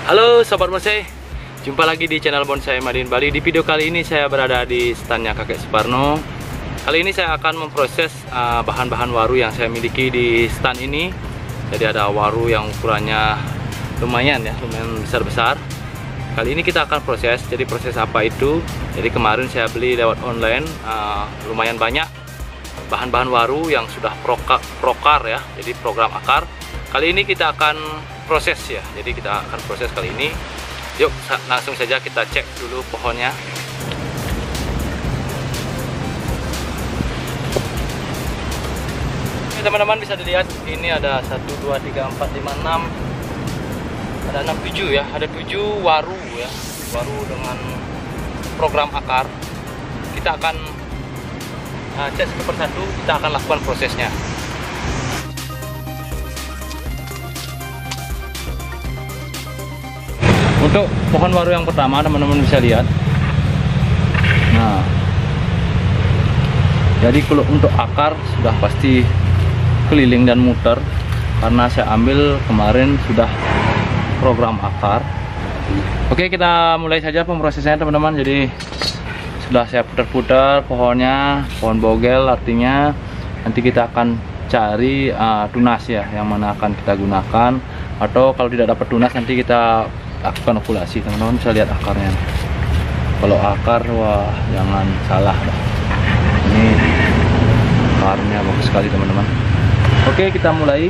Halo Sobat Bonsai, jumpa lagi di channel Bonsai Made in Bali. Di video kali ini saya berada di standnya Kakek Suparno. Kali ini saya akan memproses bahan-bahan waru yang saya miliki di stand ini. Jadi ada waru yang ukurannya lumayan ya, lumayan besar-besar. Kali ini kita akan proses. Jadi proses apa itu? Jadi kemarin saya beli lewat online, lumayan banyak bahan-bahan waru yang sudah prokar ya, jadi program akar. Kali ini kita akan proses ya, jadi kita akan proses kali ini. Yuk langsung saja kita cek dulu pohonnya. Oke, teman-teman bisa dilihat ini ada 1, 2, 3, 4, 5, 6, ada 6, 7 ya, ada 7 waru ya, waru dengan program akar. Kita akan cek satu persatu, kita akan lakukan prosesnya. Untuk pohon waru yang pertama teman-teman bisa lihat. Nah, jadi kalau untuk akar sudah pasti keliling dan muter, karena saya ambil kemarin sudah program akar. Oke, kita mulai saja pemrosesannya teman-teman. Jadi sudah saya putar-putar pohonnya, pohon bogel, artinya nanti kita akan cari tunas ya, yang mana akan kita gunakan. Atau kalau tidak dapat tunas nanti kita lakukan okulasi. Teman-teman bisa lihat akarnya. Kalau akar, wah jangan salah dah. Ini akarnya bagus sekali teman-teman. Oke, kita mulai.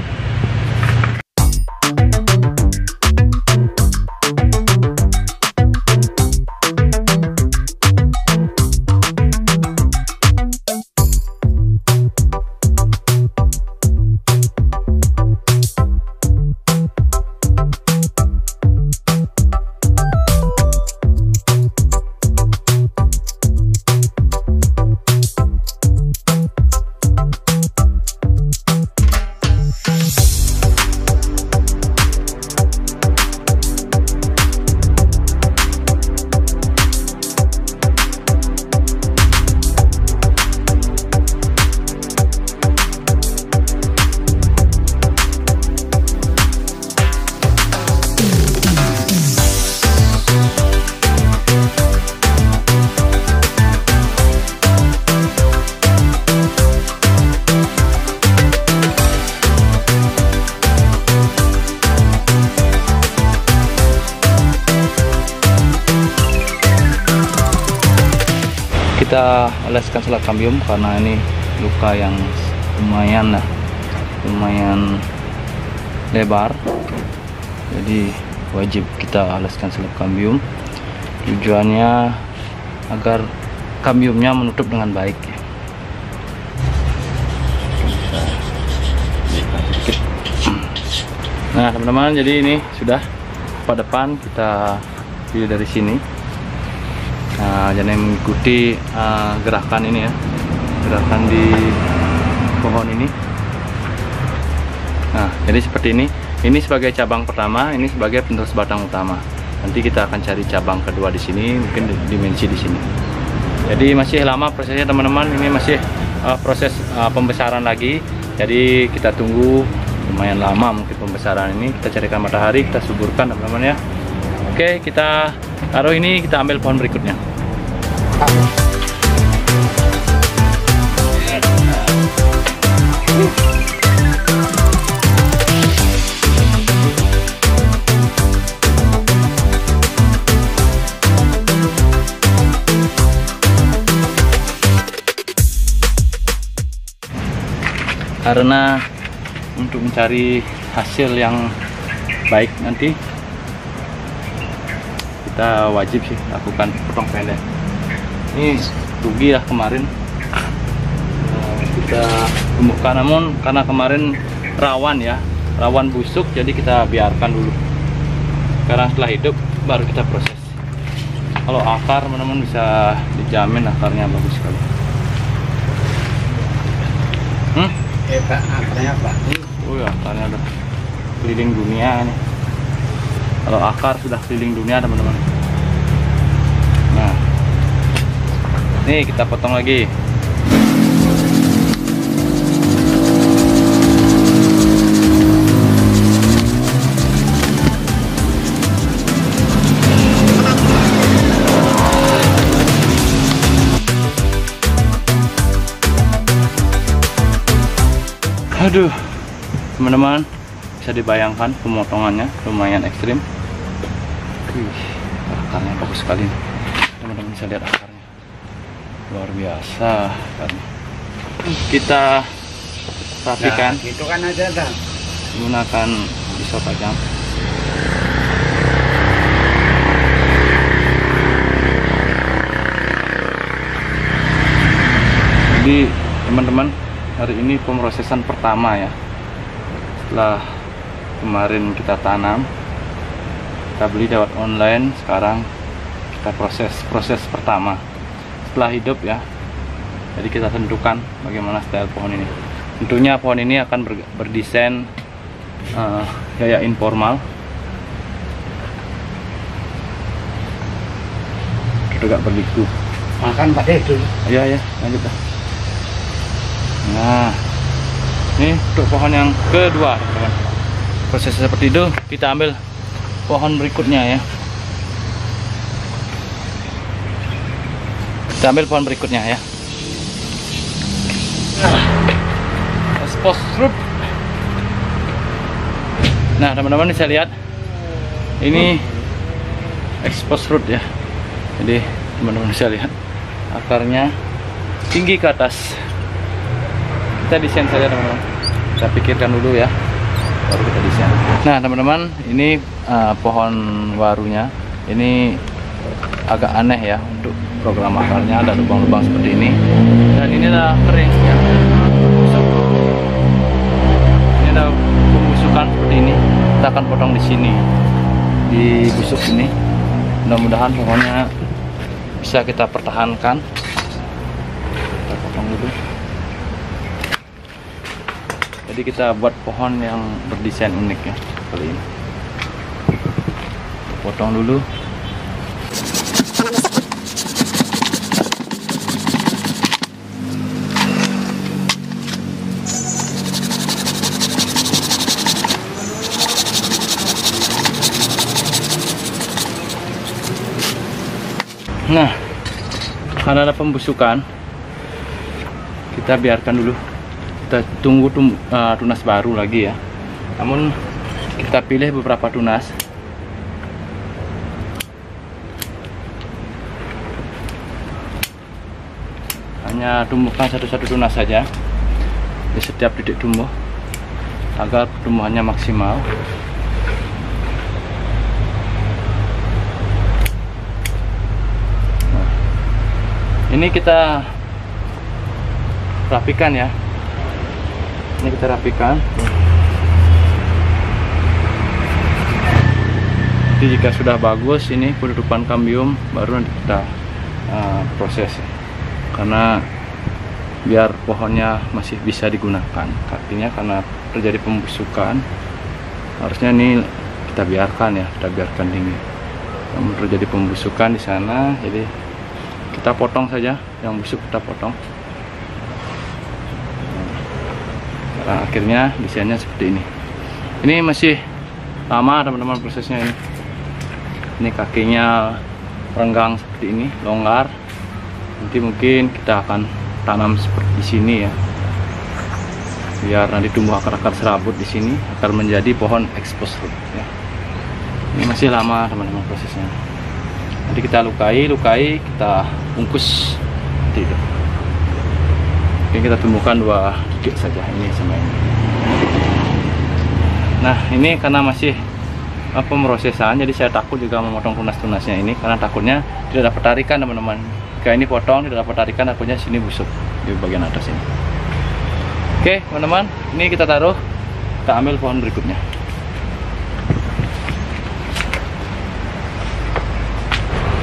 Kita oleskan selat kambium karena ini luka yang lumayan lebar, jadi wajib kita oleskan selat kambium. Tujuannya agar kambiumnya menutup dengan baik. Nah teman-teman, jadi ini sudah pada depan, kita pilih dari sini. Nah, jangan mengikuti gerakan ini ya, gerakan di pohon ini. Nah, jadi seperti ini. Ini sebagai cabang pertama, ini sebagai penerus batang utama. Nanti kita akan cari cabang kedua di sini, mungkin dimensi di sini. Jadi masih lama prosesnya teman-teman. Ini masih proses pembesaran lagi. Jadi kita tunggu, lumayan lama mungkin pembesaran ini. Kita carikan matahari, kita suburkan teman-teman ya. Oke, kita taruh ini, kita ambil pohon berikutnya. Karena untuk mencari hasil yang baik nanti, kita wajib sih lakukan potong pendek. Ini rugi lah kemarin kita temukan, namun karena kemarin rawan ya, rawan busuk, jadi kita biarkan dulu. Sekarang setelah hidup baru kita proses. Kalau akar teman-teman bisa dijamin akarnya bagus sekali. Pak, akarnya apa? Oh ya, akarnya udah keliling dunia nih. Kalau akar sudah keliling dunia teman-teman. Nah, nih kita potong lagi. Aduh, teman-teman, bisa dibayangkan pemotongannya lumayan ekstrim. Wih, akarnya bagus sekali. Teman-teman bisa lihat akarnya, luar biasa kan. Kita rapikan. Nah, itu kan aja dah. Menggunakan pisau tajam. Jadi teman-teman, hari ini pemrosesan pertama ya. Setelah kemarin kita tanam, kita beli lewat online, sekarang kita proses pertama setelah hidup ya. Jadi kita tentukan bagaimana style pohon ini. Tentunya pohon ini akan berdesain gaya informal. Tegak berliku. Makan Pak Dedul. Ya, lanjut dah. Nah, ini untuk pohon yang kedua, teman-teman. Prosesnya seperti itu. Kita ambil pohon berikutnya ya. Kita ambil pohon berikutnya ya. Expose root. Nah, teman-teman bisa lihat, ini expose root ya. Jadi teman-teman bisa lihat akarnya tinggi ke atas. Kita desain saja teman-teman, kita pikirkan dulu ya, baru kita desain. Nah teman-teman, ini pohon warunya ini agak aneh ya untuk program akarnya, ada lubang-lubang seperti ini, dan ini adalah kering ya. Ini ada pembusukan seperti ini. Kita akan potong di sini, di busuk ini. Mudah-mudahan pohonnya bisa kita pertahankan. Kita potong dulu. Jadi kita buat pohon yang berdesain unik ya kali ini. Potong dulu. Nah, karena ada pembusukan, kita biarkan dulu. Kita tunggu tunas baru lagi ya. Namun kita pilih beberapa tunas. Hanya tumbuhkan satu-satu tunas saja di setiap titik tumbuh agar pertumbuhannya maksimal. Nah, ini kita rapikan ya. Ini kita rapikan. Jadi jika sudah bagus ini penutupan kambium, baru nanti kita proses ya. Karena biar pohonnya masih bisa digunakan. Artinya karena terjadi pembusukan, harusnya ini kita biarkan ya, kita biarkan tinggi. Namun terjadi pembusukan di sana, jadi kita potong saja, yang busuk kita potong. Nah, akhirnya desainnya seperti ini. Ini masih lama teman-teman prosesnya ini. Ini kakinya renggang seperti ini, longgar. Nanti mungkin kita akan tanam seperti di sini ya. Biar nanti tumbuh akar-akar serabut di sini akan menjadi pohon expose root ya. Ini masih lama teman-teman prosesnya. Nanti kita lukai, kita bungkus seperti itu. Oke, kita tumbuhkan 2 titik saja, ini sama ini. Nah, ini karena masih pemrosesan, jadi saya takut juga memotong tunas-tunasnya ini, karena takutnya tidak dapat tarikan teman-teman. Jika ini potong tidak dapat tarikan, takutnya sini busuk di bagian atas ini. Oke teman-teman, ini kita taruh, kita ambil pohon berikutnya.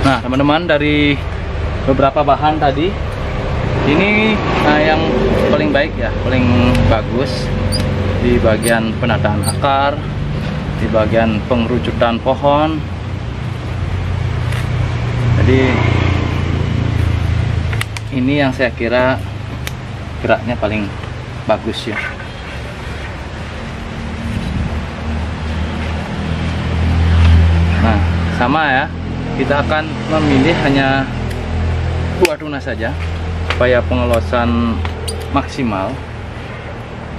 Nah teman-teman, dari beberapa bahan tadi, ini yang paling baik ya, paling bagus di bagian penataan akar, di bagian pengerucutan pohon. Jadi ini yang saya kira geraknya paling bagus ya. Nah sama ya, kita akan memilih hanya 2 tunas saja supaya pengelosan maksimal.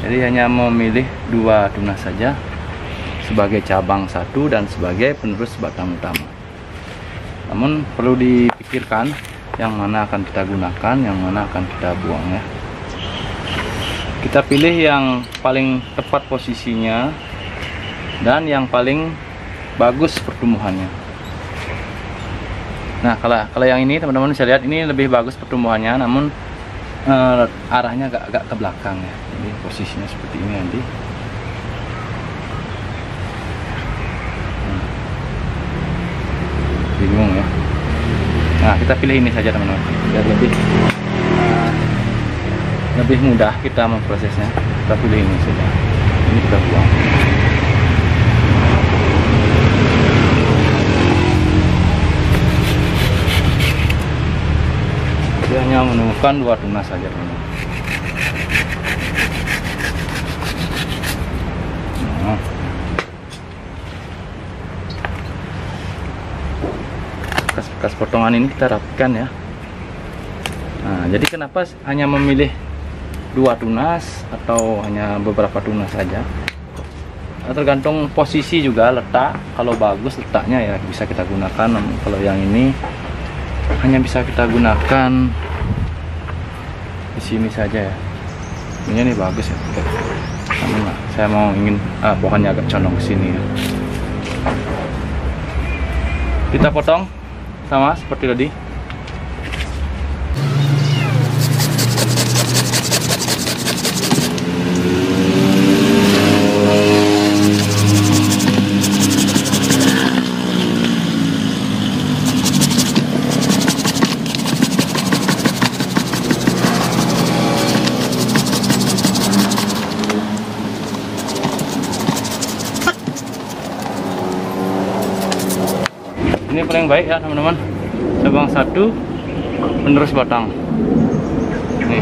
Jadi hanya memilih 2 tunas saja sebagai cabang satu dan sebagai penerus batang utama. Namun perlu dipikirkan yang mana akan kita gunakan, yang mana akan kita buang ya. Kita pilih yang paling tepat posisinya dan yang paling bagus pertumbuhannya. Nah, kalau yang ini teman-teman bisa lihat ini lebih bagus pertumbuhannya, namun arahnya agak ke belakang ya. Jadi posisinya seperti ini nanti. Bingung ya. Nah, kita pilih ini saja teman-teman, biar lebih mudah kita memprosesnya. Kita pilih ini saja. Ini kita buang. Dia hanya menemukan 2 tunas saja teman-teman. Nah. Bekas potongan ini kita rapikan ya. Nah, jadi kenapa hanya memilih 2 tunas atau hanya beberapa tunas saja? Tergantung posisi juga, letak. Kalau bagus letaknya ya bisa kita gunakan. Kalau yang ini hanya bisa kita gunakan di sini saja ya. Ini bagus ya. Karena saya mau ingin pohonnya agak condong ke sini ya. Kita potong sama seperti tadi. Ini paling baik ya teman-teman, cabang satu penerus batang. Nih,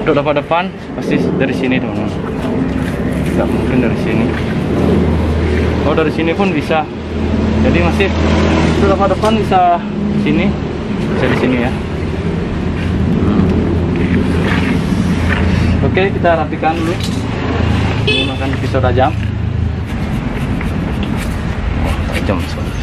untuk depan pasti dari sini teman-teman, nggak mungkin dari sini. Oh, dari sini pun bisa. Jadi masih untuk depan bisa sini, bisa di sini ya. Oke, kita rapikan dulu menggunakan pisau tajam. Tajam soalnya.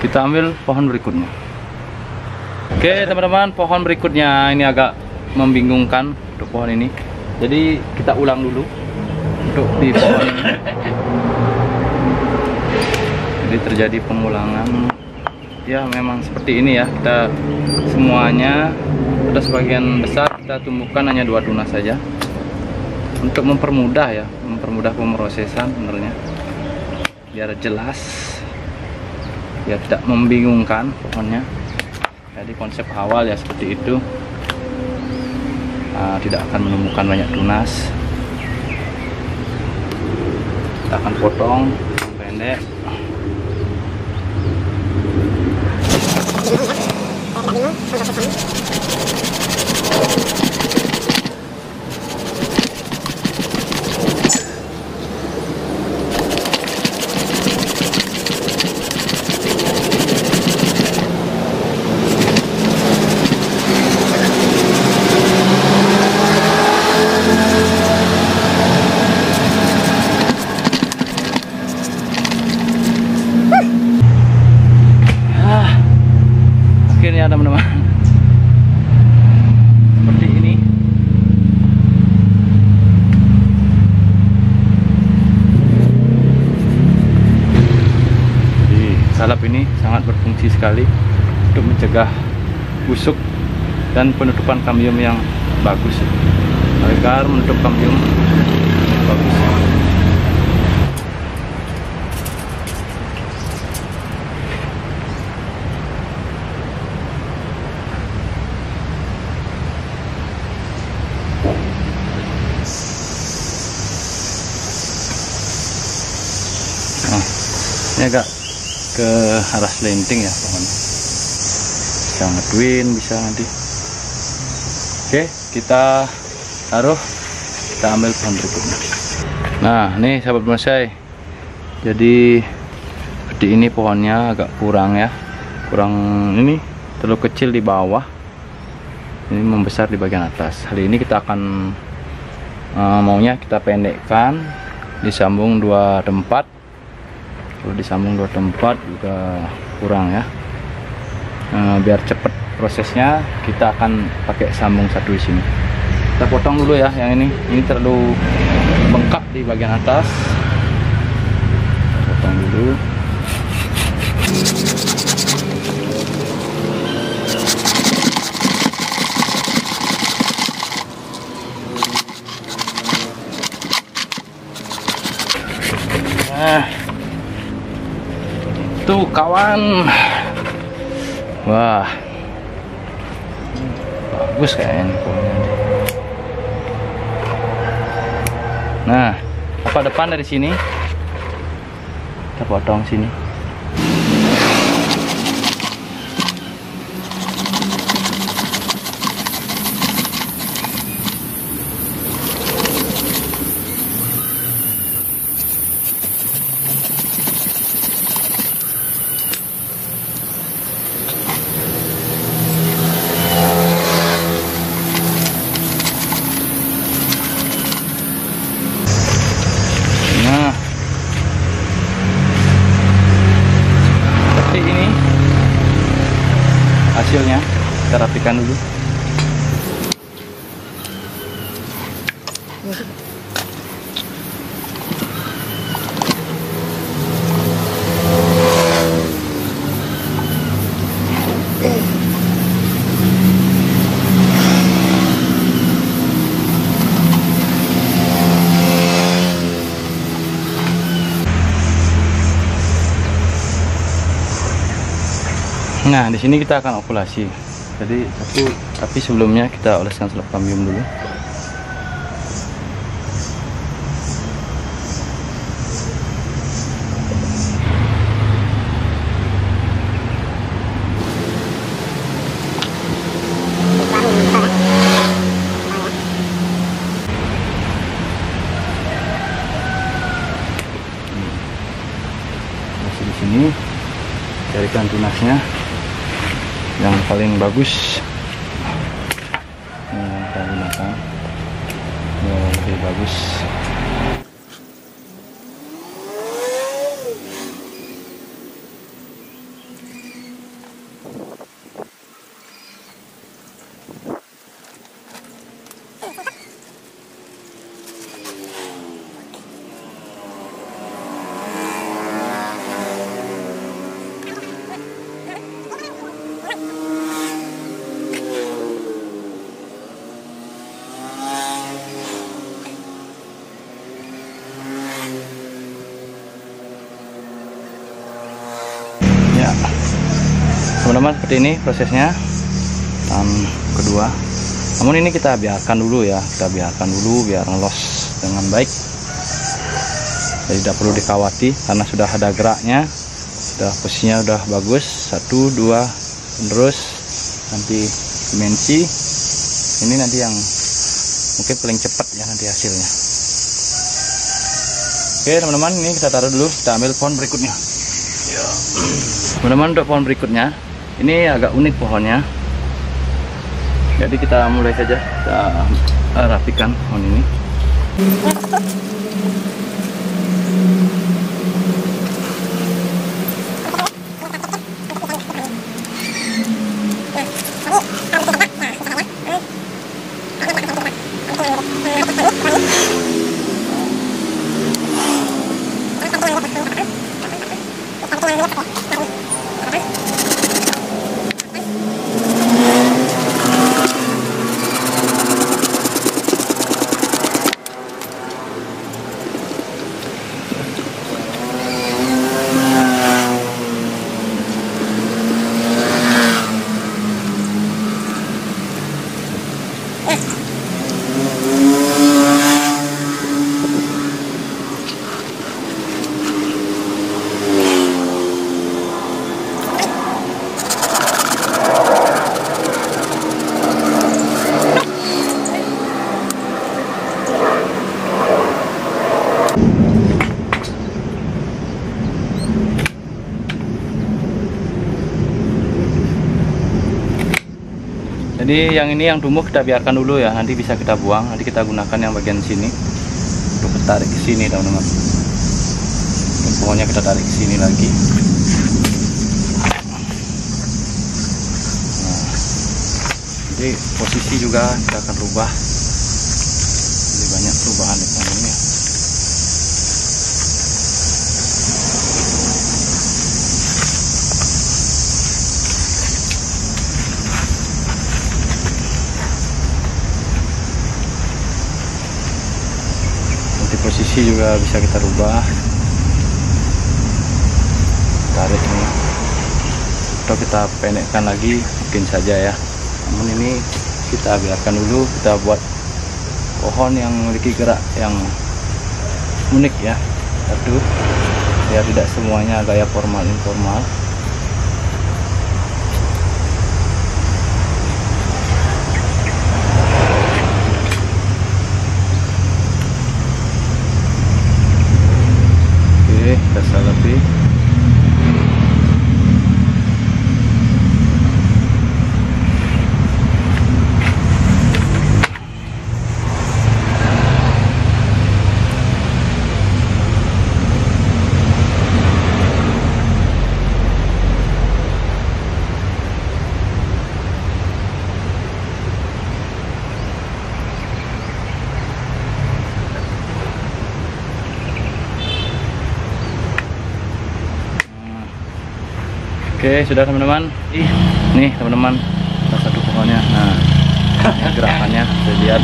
Kita ambil pohon berikutnya. Oke teman-teman, pohon berikutnya ini agak membingungkan untuk pohon ini. Jadi kita ulang dulu untuk di pohon ini. Jadi terjadi pengulangan. Ya memang seperti ini ya. Kita semuanya ada sebagian besar kita tumbuhkan hanya 2 tunas saja. Untuk mempermudah ya, mempermudah pemrosesan sebenarnya. Biar jelas. Ya tidak membingungkan pohonnya. Jadi konsep awal ya seperti itu. Tidak akan menemukan banyak tunas. Kita akan potong pendek. Akhirnya teman-teman seperti ini. Jadi salap ini sangat berfungsi sekali untuk mencegah busuk dan penutupan kambium yang bagus agar menutup kambium yang bagus. Ini agak ke arah selenting ya pohonnya. bisa ngeduin, bisa nanti. Oke, kita taruh, kita ambil pohon berikutnya. Nah, nih sahabat bonsai, jadi seperti ini pohonnya agak kurang ya, kurang ini, terlalu kecil di bawah, ini membesar di bagian atas. Hari ini kita akan maunya kita pendekkan, disambung 2 tempat. Kalau disambung 2 tempat juga kurang ya. Biar cepet prosesnya, kita akan pakai sambung 1 di sini. Kita potong dulu ya yang ini terlalu bengkak di bagian atas. Kita potong dulu. Nah, tuh kawan, wah bagus kayaknya nih pohonnya. Nah, apa depan dari sini kita potong sini. Hasilnya kita rapikan dulu. Nah, di sini kita akan okulasi. Jadi tapi sebelumnya kita oleskan selop kambium dulu. Masih di sini, carikan tunasnya yang paling bagus, yang kita gunakan yang lebih bagus. Teman-teman, seperti ini prosesnya tahap kedua. Namun ini kita biarkan dulu ya, kita biarkan dulu biar ngelos dengan baik. Jadi tidak perlu dikhawati karena sudah ada geraknya, sudah posisinya sudah bagus. 1, 2 terus nanti dimensi ini nanti yang mungkin paling cepat ya nanti hasilnya. Oke teman-teman, ini kita taruh dulu, kita ambil pohon berikutnya. Teman-teman, untuk pohon berikutnya ini agak unik pohonnya, jadi kita mulai saja, kita rapikan pohon ini. Jadi yang ini yang tumbuh kita biarkan dulu ya, nanti bisa kita buang. Nanti kita gunakan yang bagian sini untuk tarik ke sini teman-teman. Pohonnya kita tarik ke sini lagi. Nah, jadi posisi juga kita akan rubah. Jadi banyak perubahan di pohonnya. Posisi juga bisa kita rubah, tarik ini, atau kita pendekkan lagi mungkin saja ya. Namun ini kita biarkan dulu, kita buat pohon yang memiliki gerak yang unik ya, satu biar tidak semuanya gaya formal informal. Kita salapi. Oke, sudah teman-teman. Nih teman-teman, salah satu pohonnya. Nah, gerakannya bisa lihat.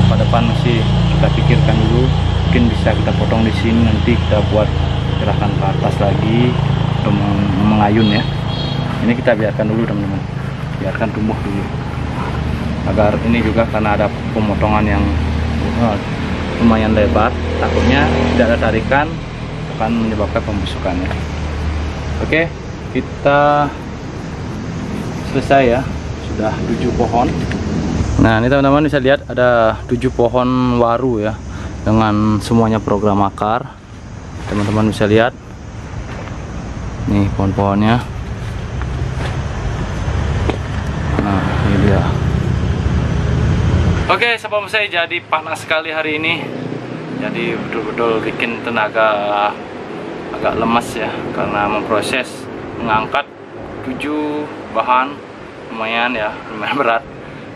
Pada depan masih kita pikirkan dulu. Mungkin bisa kita potong di sini, nanti kita buat gerakan ke atas lagi untuk mengayun ya. Ini kita biarkan dulu teman-teman. Biarkan tumbuh dulu. Agar ini juga karena ada pemotongan yang lumayan lebar, takutnya tidak ada tarikan akan menyebabkan pembusukannya. Oke, kita selesai ya, sudah 7 pohon. Nah ini teman-teman bisa lihat ada 7 pohon waru ya, dengan semuanya program akar. Teman-teman bisa lihat nih pohon-pohonnya. Nah ini dia. Oke, sebelum saya jadi panas sekali hari ini. Jadi betul-betul bikin tenaga agak lemas ya, karena memproses mengangkat 7 bahan lumayan ya, lumayan berat.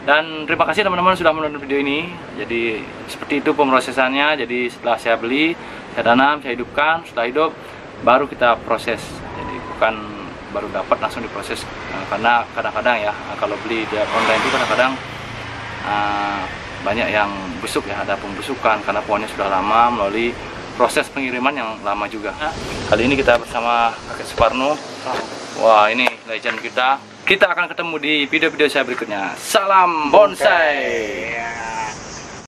Dan terima kasih teman-teman sudah menonton video ini. Jadi seperti itu pemrosesannya. Jadi setelah saya beli, saya tanam, saya hidupkan, setelah hidup baru kita proses. Jadi bukan baru dapat langsung diproses. Karena kadang-kadang ya kalau beli di online itu kadang-kadang banyak yang busuk ya, ada pembusukan karena pohonnya sudah lama melalui proses pengiriman yang lama juga. Kali ini kita bersama Kakek Suparno. Wah, ini legend kita. Kita akan ketemu di video-video saya berikutnya. Salam bonsai.